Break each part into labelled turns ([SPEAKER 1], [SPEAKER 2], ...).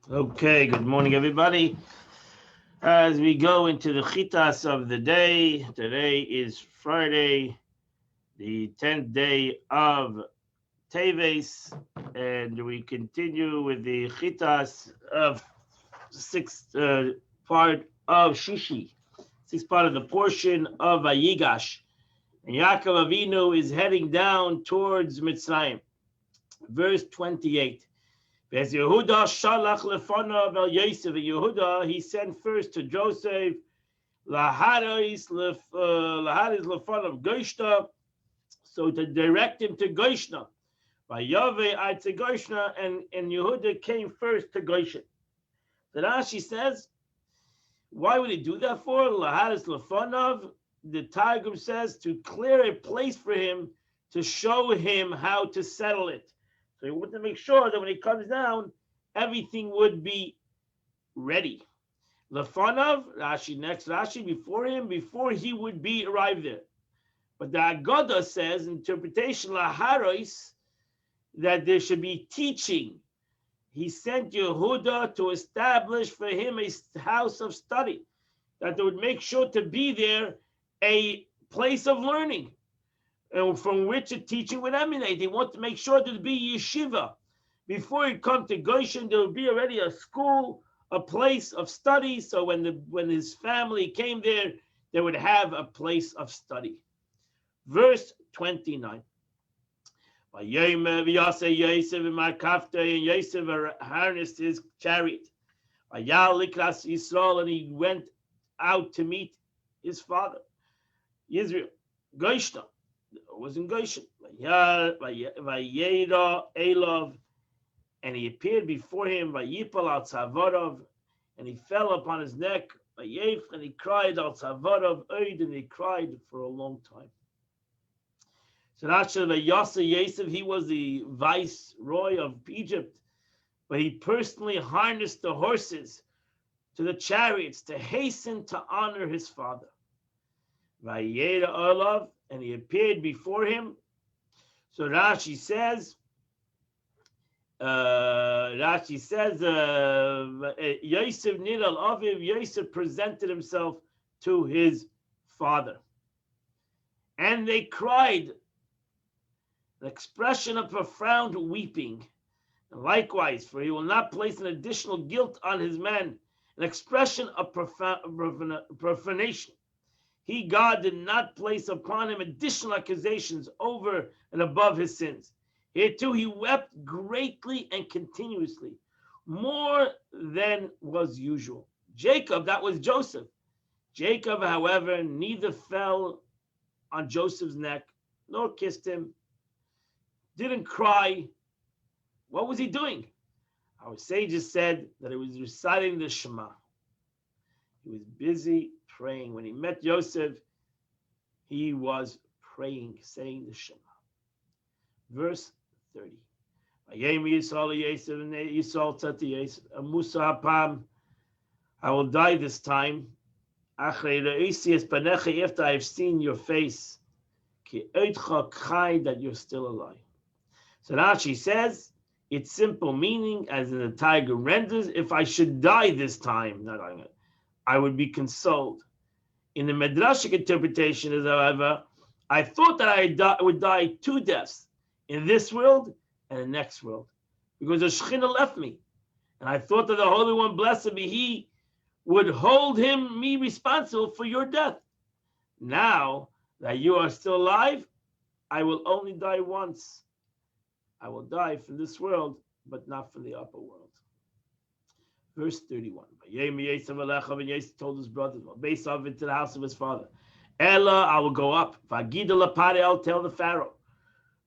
[SPEAKER 1] Okay, good morning, everybody. As we go into the chitas of the day, today is Friday, the 10th day of Teves, and we continue with the chitas of sixth part of Shishi, sixth part of the portion of Vayigash. And Yaakov Avinu is heading down towards Mitzrayim. Verse 28. As Yehuda shalach lefonav el Yosef, Yehuda he sent first to Joseph laharis lefonav Goshna, so to direct him to Goshna. By Yahweh I to Goshna, and Yehuda came first to Goshen. So Rashi says, why would he do that for? Laharis lefonav, the Targum says, to clear a place for him, to show him how to settle it. So he wanted to make sure that when he comes down, everything would be ready. Lefanov, Rashi, before he would be arrived there. But the Agada says, interpretation, laharos, that there should be teaching. He sent Yehuda to establish for him a house of study, that they would make sure to be there a place of learning, and from which a teaching would emanate. They want to make sure there would be yeshiva. Before he'd come to Goshen, there would be already a school, a place of study. So when his family came there, they would have a place of study. Verse 29. And Yosef harnessed his chariot. And he went out to meet his father, Israel. Goshna. Was in Goshen. Vayera Elov, and he appeared before him. Vayipal al Tzavarov, and he fell upon his neck. Vayef, and he cried al Tzavarov Oid, and he cried for a long time. So actually, Yosef, he was the viceroy of Egypt, but he personally harnessed the horses to the chariots to hasten to honor his father. Vayera Elov, and he appeared before him. So Rashi says, Yosef Nidal Aviv, Yosef presented himself to his father. And they cried, an expression of profound weeping. And likewise, for he will not place an additional guilt on his men, an expression of profanation. He, God, did not place upon him additional accusations over and above his sins. Here too he wept greatly and continuously, more than was usual. Jacob, that was Joseph. Jacob, however, neither fell on Joseph's neck, nor kissed him, didn't cry. What was he doing? Our sages said that he was reciting the Shema. He was busy praying. When he met Yosef, he was praying, saying the Shema. Verse 30. I will die this time. After I've seen your face, that you're still alive. So Rashi says, its simple meaning, as in the Tiger renders, if I should die this time, I would be consoled. In the Midrashic interpretation is, however, I thought that I would die two deaths, in this world and the next world, because the Shekhinah left me. And I thought that the Holy One, blessed be He, would hold me responsible for your death. Now that you are still alive, I will only die once. I will die from this world, but not from the upper world. Verse 31. Yosef told his brothers, based off into the house of his father. Ella, I will go up. Vagida lapare, I'll tell the Pharaoh.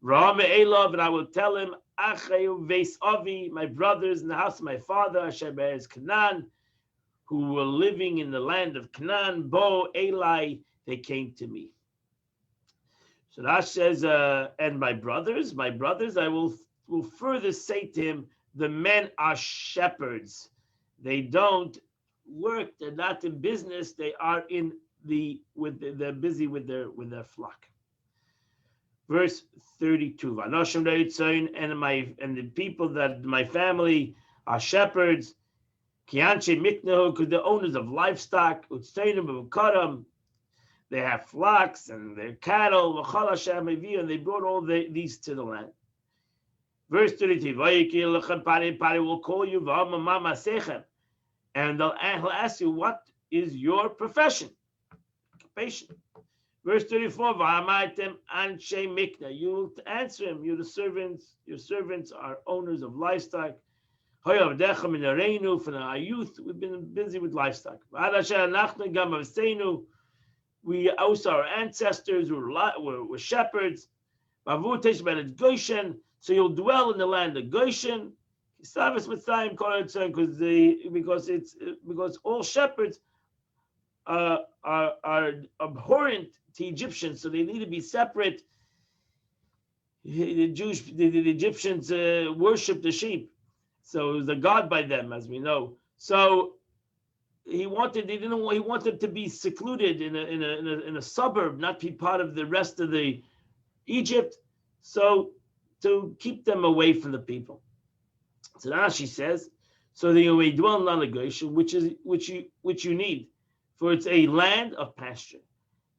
[SPEAKER 1] Rame Elov, and I will tell him, Acheu Veis Avi, my brothers in the house of my father, Asher be'ez Canaan, who were living in the land of Canaan, Bo Eli, they came to me. So that says, and my brothers, I will further say to him, the men are shepherds. They don't work. They're not in business. They are they're busy with their flock. Verse 32. And the people that my family are shepherds. Kianche Miknahu, because they're owners of livestock, Utstainim Karam, they have flocks and their cattle, and they brought all these to the land. Verse 32, Pari will call you, and he'll ask you, what is your profession? Occupation. Verse 34, you will answer him, you're the servants, your servants are owners of livestock. From our youth, we've been busy with livestock. We also, our ancestors were shepherds. So you'll dwell in the land of Goshen. Because all shepherds are abhorrent to Egyptians, so they need to be separate. The Egyptians worship the sheep, so it was a god by them, as we know. So he wanted to be secluded in a suburb, not be part of the rest of the Egypt, so to keep them away from the people. So Rashi says, so that you may dwell in land of Goshen, which you need, for it's a land of pasture.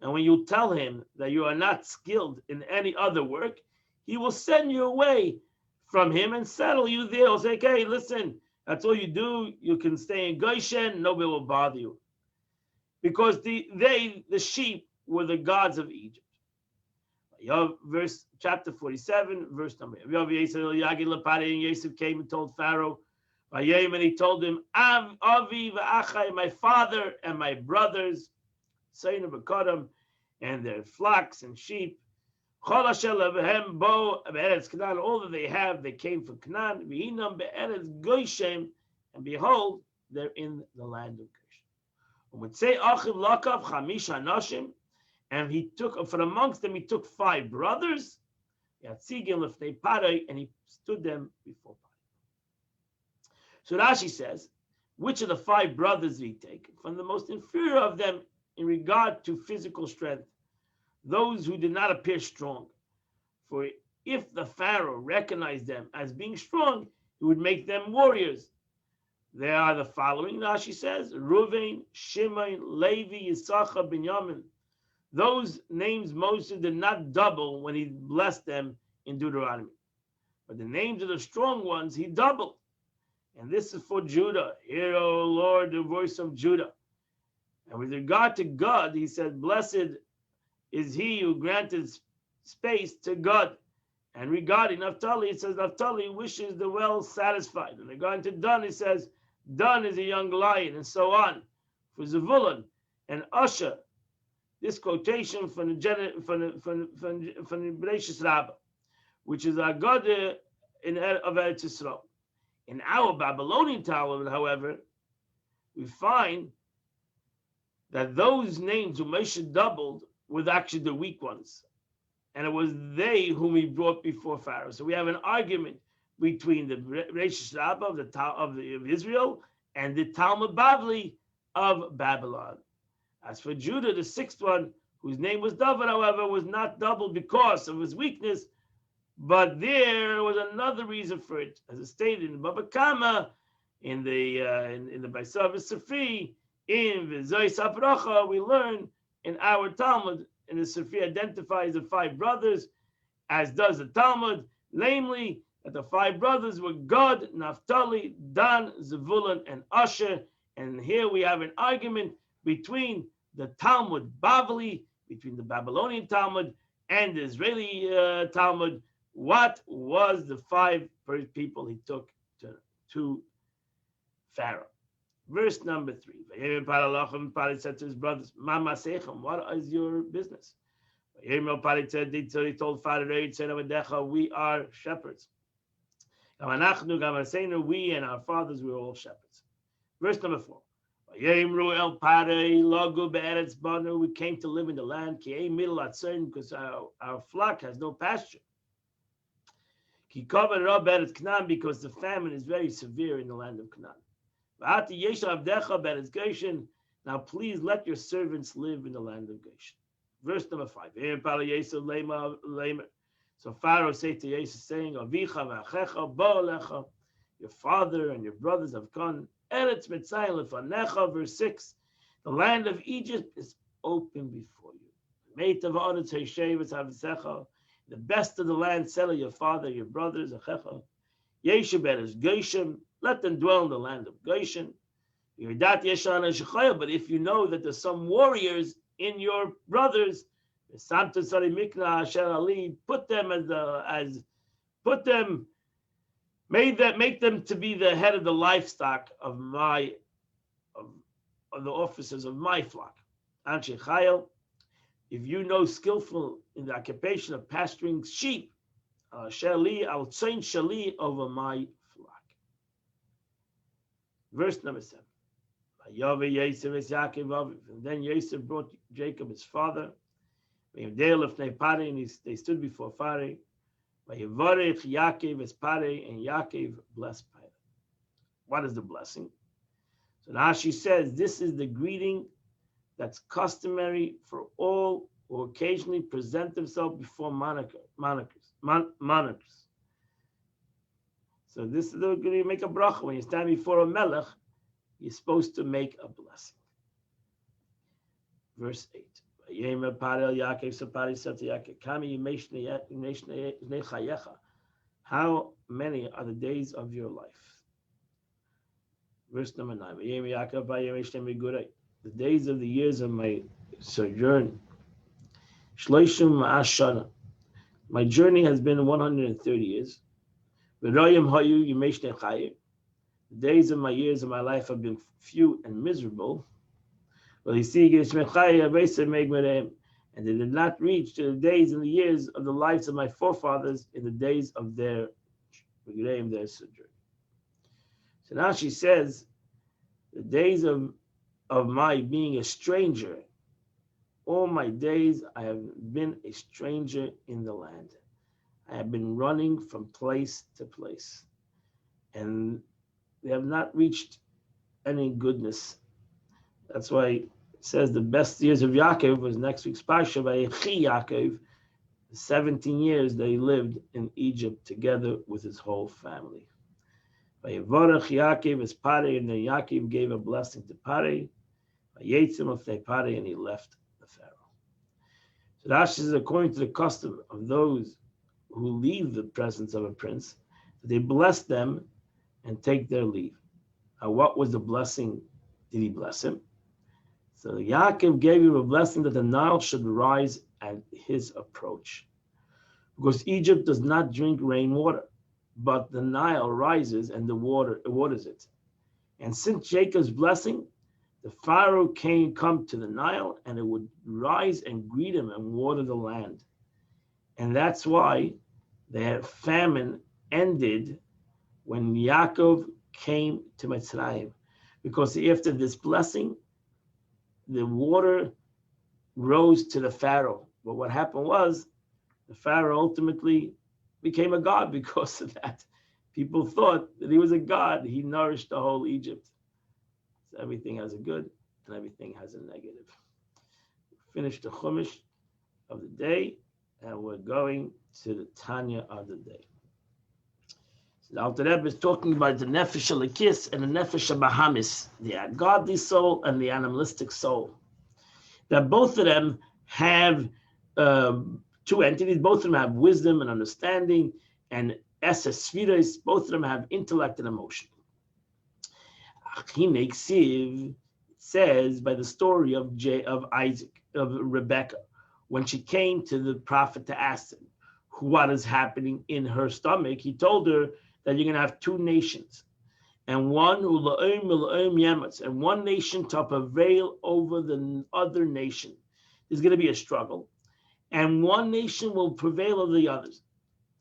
[SPEAKER 1] And when you tell him that you are not skilled in any other work, he will send you away from him and settle you there. He'll say, okay, listen, that's all you do. You can stay in Goshen, nobody will bother you. Because the sheep were the gods of Egypt. Verse chapter 47, verse number. Yosef came and told Pharaoh, and he told him, Avi v'achai, my father and my brothers, and their flocks and sheep, all that they have, they came from Canaan, and behold, they're in the land of Goshen. And he took, from amongst them, he took 5 brothers, and he stood them before Pari. So Rashi says, which of the 5 brothers did he take? From the most inferior of them in regard to physical strength, those who did not appear strong. For if the Pharaoh recognized them as being strong, he would make them warriors. They are the following, Rashi says, Reuven, Shimon, Levi, Yisachar, Binyamin. Those names Moses did not double when he blessed them in Deuteronomy. But the names of the strong ones he doubled. And this is for Judah. Hear, O Lord, the voice of Judah. And with regard to God, he said, blessed is he who granted space to God. And regarding Naphtali, it says, Naphtali wishes the well satisfied. And regarding to Dan, it says, Dan is a young lion, and so on. For Zevulun and Asher, this quotation from the Bereshis Rabbah, which is Agada of Eretz Yisrael. In our Babylonian Talmud, however, we find that those names who Moshe doubled were actually the weak ones, and it was they whom he brought before Pharaoh. So we have an argument between the Bereshis Rabbah of Israel and the Talmud Bavli of Babylon. As for Judah, the 6th one, whose name was David, however, was not doubled because of his weakness, but there was another reason for it, as it stated in Baba Kama, in the Baisav Sifri, in V'zoi Sapracha, we learn in our Talmud, and the Sifri identifies the 5 brothers, as does the Talmud, namely that the 5 brothers were Gad, Naphtali, Dan, Zevulun, and Asher. And here we have an argument between the Talmud Bavli, between the Babylonian Talmud and the Israeli Talmud. What was the 5 people he took to Pharaoh? Verse number 3. Pari said to his brothers, Mama Sechem, what is your business? Pari said, he told Pharaoh, we are shepherds. We and our fathers were all shepherds. Verse number 4. We came to live in the land because our flock has no pasture. Because the famine is very severe in the land of Canaan. Now please let your servants live in the land of Goshen. Verse number 5. So Pharaoh said to Yosef, saying, your father and your brothers have come, Eretz Mitzrayim lefanecha, verse 6. The land of Egypt is open before you. Meitav ha'aretz ha'yesheves ha'avisecha. The best of the land, settle your father, your brothers, achecha. Yeshu beres Goshen, let them dwell in the land of Goshen. But if you know that there's some warriors in your brothers, put them make them to be the head of the livestock of the officers of my flock. If you know skillful in the occupation of pasturing sheep, Shali, I'll train Shali over my flock. Verse number 7. And then Yosef brought Jacob his father. And they stood before Pharaoh. Yaakov and Yaakov blessed Pharaoh. What is the blessing? So now she says, this is the greeting that's customary for all who occasionally present themselves before monarchs. So this is the you make a bracha. When you stand before a melech, you're supposed to make a blessing. Verse 8. How many are the days of your life? Verse number 9. The days of the years of my sojourn. My journey has been 130 years. The days of my years of my life have been few and miserable. And they did not reach to the days and the years of the lives of my forefathers in the days of their sojourn. So now she says, the days of my being a stranger, all my days I have been a stranger in the land. I have been running from place to place, and they have not reached any goodness. That's why it says the best years of Yaakov was next week's Parsha by Yaakov. 17 years they lived in Egypt together with his whole family. By Yivarach Yaakov as Pare, and then Yaakov gave a blessing to Pare. By Yetzim of Pare, and he left the Pharaoh. So Rashi says, according to the custom of those who leave the presence of a prince, they bless them and take their leave. Now, what was the blessing? Did he bless him? So Yaakov gave him a blessing that the Nile should rise at his approach. Because Egypt does not drink rainwater, but the Nile rises and the waters it. And since Jacob's blessing, the Pharaoh come to the Nile, and it would rise and greet him and water the land. And that's why the famine ended when Yaakov came to Mitzrayim, because after this blessing, the water rose to the Pharaoh. But what happened was, the Pharaoh ultimately became a god because of that. People thought that he was a god. He nourished the whole Egypt. So everything has a good and everything has a negative. Finish the Chumash of the day, and we're going to the Tanya of the day. The Alter Rebbe is talking about the Nefesh Elokis and the Nefesh Bahamis, the godly soul and the animalistic soul. That both of them have two entities. Both of them have wisdom and understanding, and Esesphiros. Both of them have intellect and emotion. It says by the story of Rebecca, when she came to the prophet to ask him what is happening in her stomach, he told her that you're going to have two nations, and one and one nation to prevail over the other nation. There's going to be a struggle, and one nation will prevail over the others.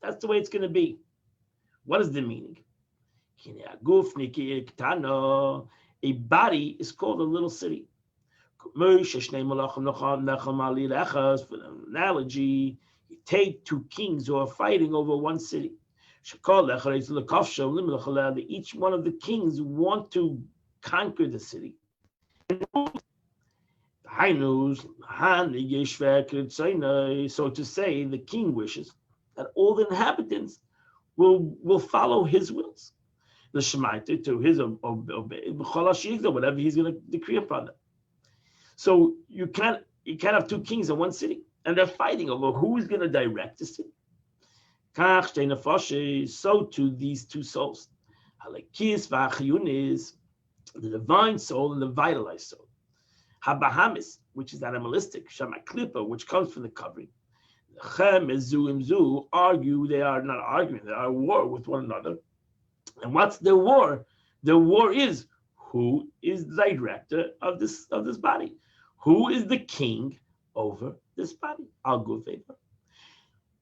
[SPEAKER 1] That's the way it's going to be. What is the meaning? A body is called a little city. For the analogy, you take two kings who are fighting over one city. Each one of the kings want to conquer the city. So to say, the king wishes that all the inhabitants will follow his wills. the Shemaita, to his whatever he's going to decree upon them. So you can't have two kings in one city, and they're fighting over who's going to direct the city. So to these two souls, the divine soul and the vitalized soul. Habahamis, which is animalistic, Shamaklipa, which comes from the covering. Argue, they are not arguing, they are at war with one another. And what's the war? The war is who is the director of this body? Who is the king over this body? I'll go favor.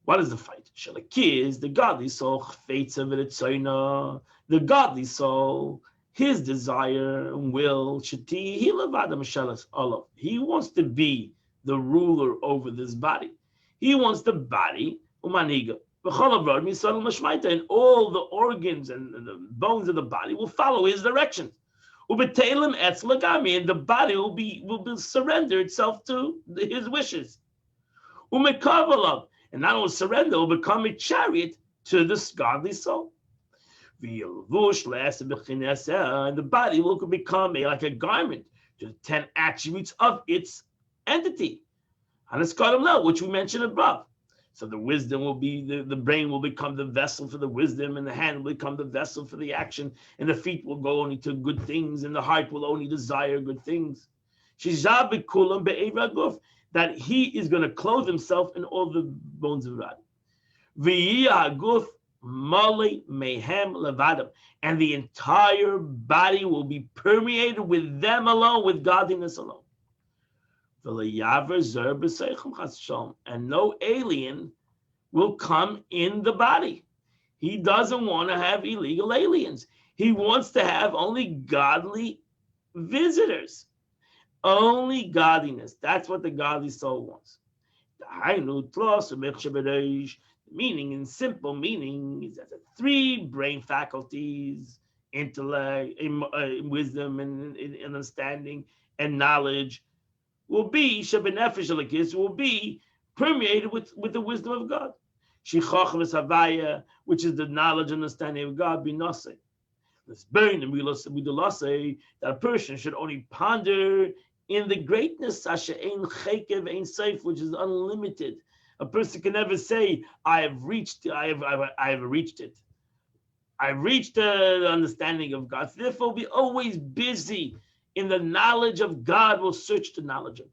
[SPEAKER 1] What is the fight? Shalakir, the godly soul, the godly soul, his desire and will, he wants to be the ruler over this body. He wants the body, and all the organs and the bones of the body will follow his directions. And the body will be surrender itself to his wishes. And not only surrender, will become a chariot to this godly soul. And the body will become like a garment to the 10 attributes of its entity. Which we mentioned above. So the wisdom will be, the brain will become the vessel for the wisdom, and the hand will become the vessel for the action, and the feet will go only to good things, and the heart will only desire good things. That he is going to clothe himself in all the bones of the body. And the entire body will be permeated with them alone, with godliness alone. And no alien will come in the body. He doesn't want to have illegal aliens. He wants to have only godly visitors. Only godliness. That's what the godly soul wants. Meaning, in simple meaning, is that the 3 brain faculties, intellect, wisdom, and understanding, and knowledge, will be permeated with the wisdom of God. Which is the knowledge and understanding of God, that a person should only ponder in the greatness, which is unlimited. A person can never say, I have reached it. I've reached the understanding of God. So therefore, be always busy in the knowledge of God. Will search the knowledge of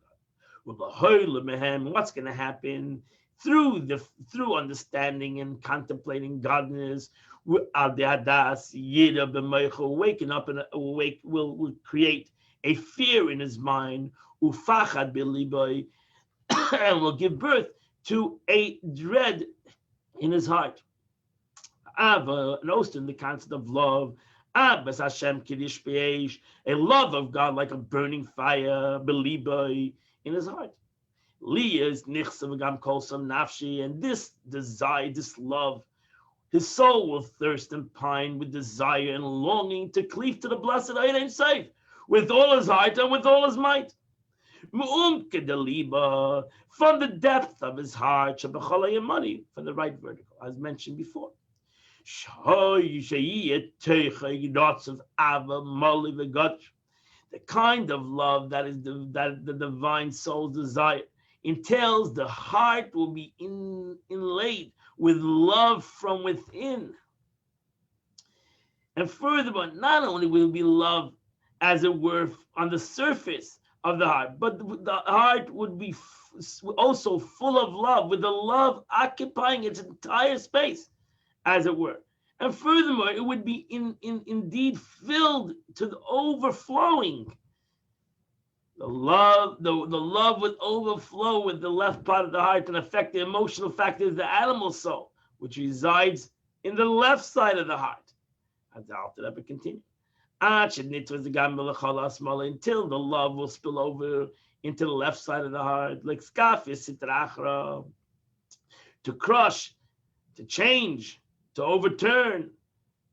[SPEAKER 1] God. What's going to happen through understanding and contemplating godness? Waking up and awake will create a fear in his mind, and will give birth to a dread in his heart. Ava, and also in the concept of love, Abbas Hashem Kiddush B'Eish, a love of God like a burning fire, Beliboy, in his heart. Leah is Nichsav Gam Kolsam Nafshi, and this desire, this love, his soul will thirst and pine with desire and longing to cleave to the blessed Ein Sof with all his heart and with all his might. From the depth of his heart, from the right vertical, as mentioned before. The kind of love that is that the divine soul's desire entails the heart will be inlaid with love from within. And furthermore, not only will it be love, as it were, on the surface of the heart, but the heart would be also full of love, with the love occupying its entire space, as it were. And furthermore, it would be indeed filled to the overflowing. The love would overflow with the left part of the heart and affect the emotional factor of the animal soul, which resides in the left side of the heart. As the Alter Rebbe continues. Until the love will spill over into the left side of the heart, like skafis sitrachra, to crush, to change, to overturn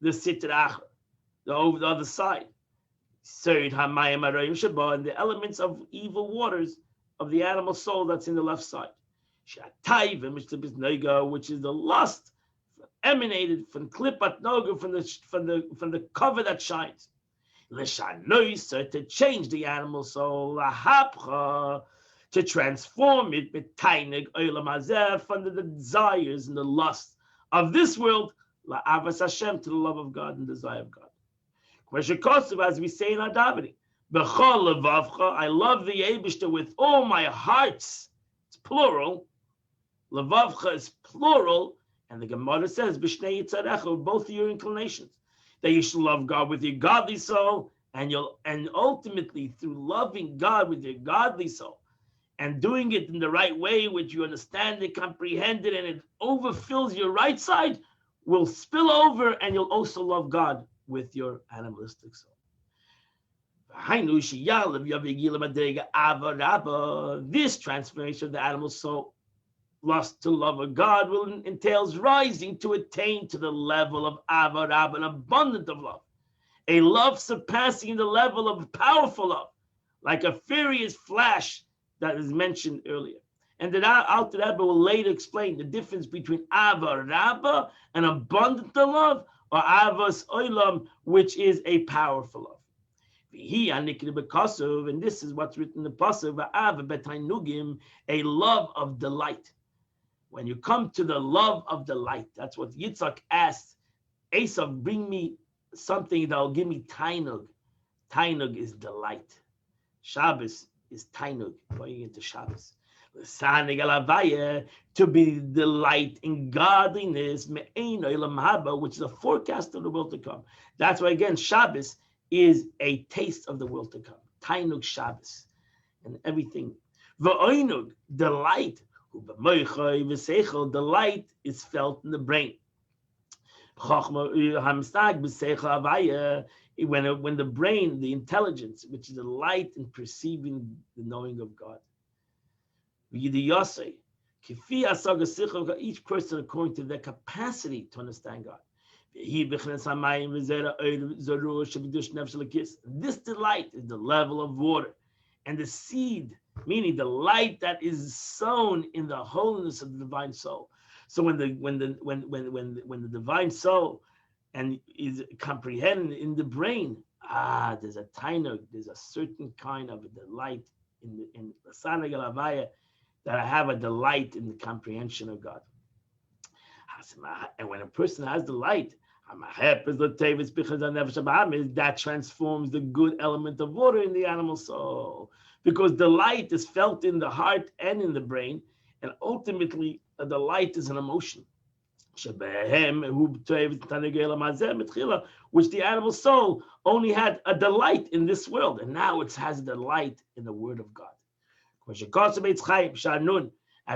[SPEAKER 1] the sitrachra, the other side. And the elements of evil waters of the animal soul that's in the left side. Which is the lust emanated from Klippat Noga, from the cover that shines. L'shanoisa, to change the animal soul, lahapcha, to transform it, b'tainig olam hazeh, from the desires and the lust of this world, la'avas Hashem, to the love of God and desire of God. As we say in our davening, b'chol levavcha, I love the Eibishter with all my hearts. It's plural. Levavcha is plural, and the Gemara says, b'shnei yitzarecha, both your inclinations, that you should love God with your godly soul, and ultimately through loving God with your godly soul and doing it in the right way, which you understand it, comprehend it, and it overfills your right side, will spill over, and you'll also love God with your animalistic soul. This transformation of the animal soul, lust to love of God, entails rising to attain to the level of Ava Rabba, an abundant of love, a love surpassing the level of powerful love, like a furious flash that is mentioned earlier. And that Alter Rebbe will later explain the difference between Ava Rabba, an abundant of love, or Avas Olam, which is a powerful love. And this is what's written in the Pasuk, a love of delight. When you come to the love of delight, that's what Yitzhak asked Esav, bring me something that will give me tainug. Tainug is delight. Shabbos is tainug, going into Shabbos. To be delight in godliness, which is a forecast of the world to come. That's why, again, Shabbos is a taste of the world to come. Tainug Shabbos and everything. V'oinug, delight. Delight is felt in the brain. When the brain, the intelligence, which is the light in perceiving the knowing of God. Each person according to their capacity to understand God. This delight is the level of water, and the seed, meaning the light that is sown in the holiness of the divine soul. So when the divine soul and is comprehended in the brain, there's a tainug, there's a certain kind of a delight in the Sanag Alavaya, that I have a delight in the comprehension of God. And when a person has delight, that transforms the good element of water in the animal soul, because delight is felt in the heart and in the brain, and ultimately a delight is an emotion, which the animal soul only had a delight in this world, and now it has a delight in the word of God. As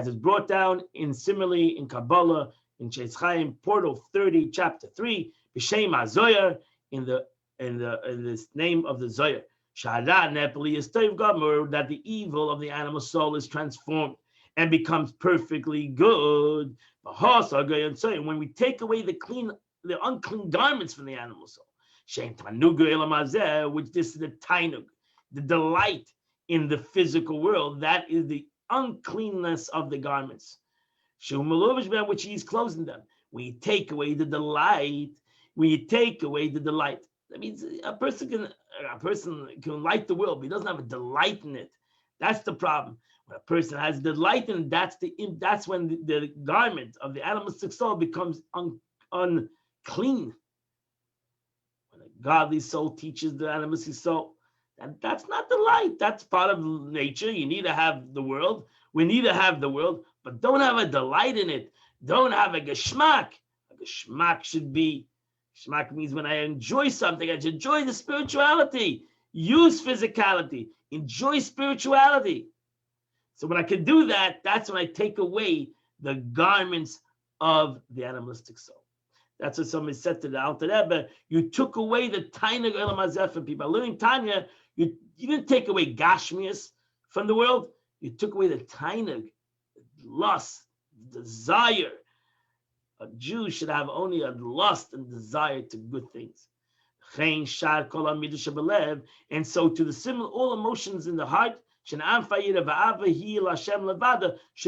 [SPEAKER 1] it's brought down similarly in Kabbalah, in Sheitz Chaim, Portal 30, chapter 3, B'Shem HaZoyar, in this name of the Zoyar, that the evil of the animal soul is transformed and becomes perfectly good. When we take away the unclean garments from the animal soul, which this is the tainug, the delight in the physical world, that is the uncleanness of the garments, which he is closing them. When you take away the delight, that means a person can light the world, but he doesn't have a delight in it. That's the problem. When a person has delight in it, that's when the garment of the animalistic soul becomes unclean. When a godly soul teaches the animalistic soul, that's not delight. That's part of nature. You need to have the world. We need to have the world, but don't have a delight in it. Don't have a geschmack. A geschmack should be, geschmack means when I enjoy something, I should enjoy the spirituality. Use physicality. Enjoy spirituality. So when I can do that, that's when I take away the garments of the animalistic soul. That's what somebody said to the Alter Rebbe. You took away the tainug olam hazeh from people. Learning Tanya, you didn't take away gashmias from the world. You took away the tainug, lust, desire. A Jew should have only a lust and desire to good things. And so to the similar, all emotions in the heart should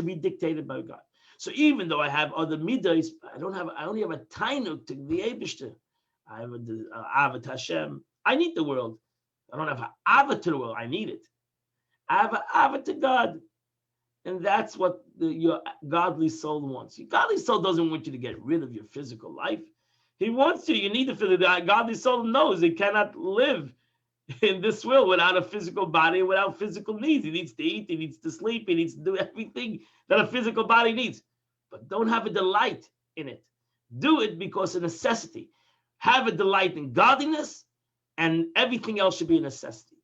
[SPEAKER 1] be dictated by God. So even though I have other midas, I only have a tainuk to the Eibishter. I have a avat Hashem. I need the world. I don't have an avat to the world. I need it. I have an avat to God. And that's what your godly soul wants. Your godly soul doesn't want you to get rid of your physical life. He wants you. You need to feel that godly soul knows it cannot live in this world without a physical body, without physical needs. He needs to eat, he needs to sleep, he needs to do everything that a physical body needs. But don't have a delight in it. Do it because of necessity. Have a delight in godliness, and everything else should be a necessity.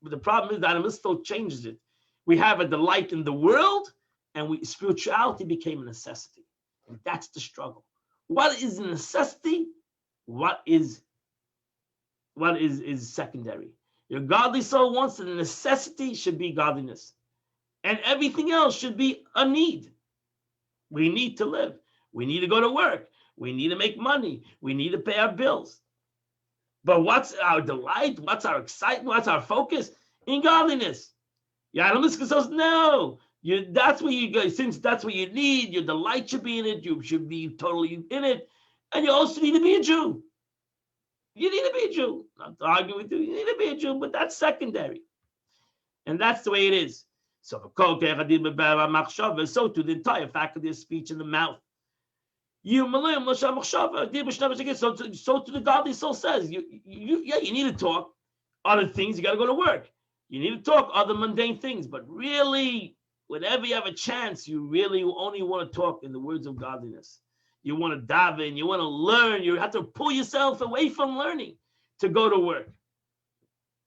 [SPEAKER 1] But the problem is that Aristotle changes it. We have a delight in the world, and spirituality became a necessity. And that's the struggle. What is a necessity? What is secondary? Your godly soul wants that the necessity should be godliness. And everything else should be a need. We need to live. We need to go to work. We need to make money. We need to pay our bills. But what's our delight? What's our excitement? What's our focus? In godliness. Yadam says, no. That's where you go. Since that's what you need, your delight should be in it. You should be totally in it. And you also need to be a Jew. You need to be a Jew. I'm not arguing with you. You need to be a Jew, but that's secondary. And that's the way it is. So to the entire faculty of speech in the mouth. So to the godly soul says, you need to talk other things. You got to go to work. You need to talk other mundane things. But really, whenever you have a chance, you really only want to talk in the words of godliness. You want to daven, you want to learn. You have to pull yourself away from learning to go to work.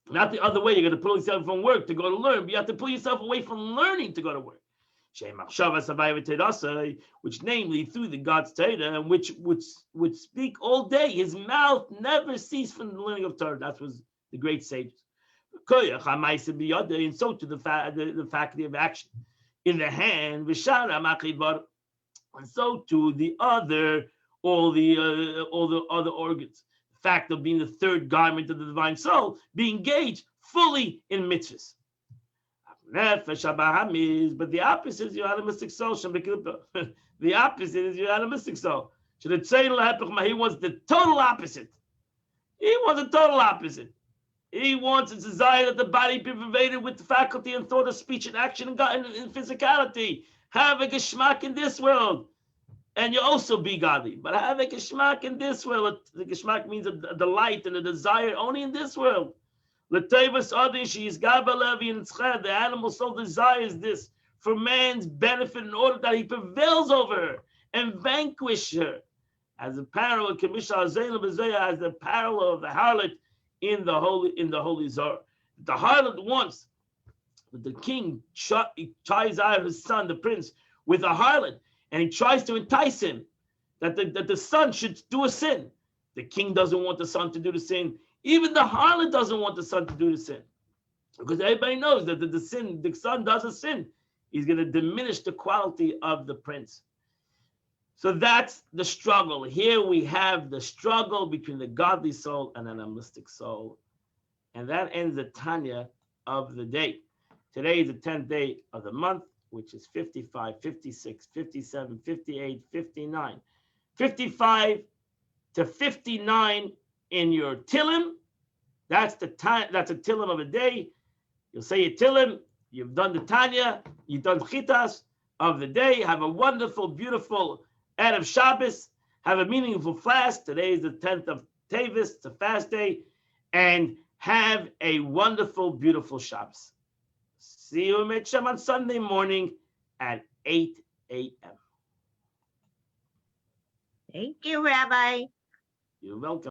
[SPEAKER 1] Not the other way. You're going to pull yourself from work to go to learn, but you have to pull yourself away from learning to go to work. Which namely through the God's Torah, and which would speak all day. His mouth never ceased from the learning of Torah. That was the great sages. And so to the faculty of action in the hand, and so to the all the other organs. The fact of being the third garment of the divine soul, being engaged fully in mitzvahs. But the opposite is your animistic soul. The opposite is your animistic soul. He wants the total opposite. He wants the total opposite. He wants his desire that the body be pervaded with the faculty and thought of speech and action and physicality. Have a geschmack in this world, and you also be godly. But have a geschmack in this world. The geschmack means a delight and a desire only in this world. The animal soul desires this for man's benefit in order that he prevails over her and vanquish her. As a parallel, as the parallel of the harlot in the holy Zohar. The harlot wants that the king tries out his son, the prince, with a harlot, and he tries to entice him that the son should do a sin. The king doesn't want the son to do the sin. Even the harlot doesn't want the son to do the sin, because everybody knows that the son does a sin, he's going to diminish the quality of the prince. So that's the struggle. Here we have the struggle between the godly soul and an animalistic soul. And that ends the Tanya of the day. Today is the 10th day of the month, which is 55, 56, 57, 58, 59. 55 to 59 in your Tillim. That's the time. That's a Tillim of a day. You'll say your Tillim. You've done the Tanya. You've done Chitas of the day. Have a wonderful, beautiful Erev Shabbos. Have a meaningful fast. Today is the 10th of Tevis. It's a fast day. And have a wonderful, beautiful Shabbos. See you on Sunday morning at 8 a.m.
[SPEAKER 2] Thank you, Rabbi.
[SPEAKER 1] You're welcome.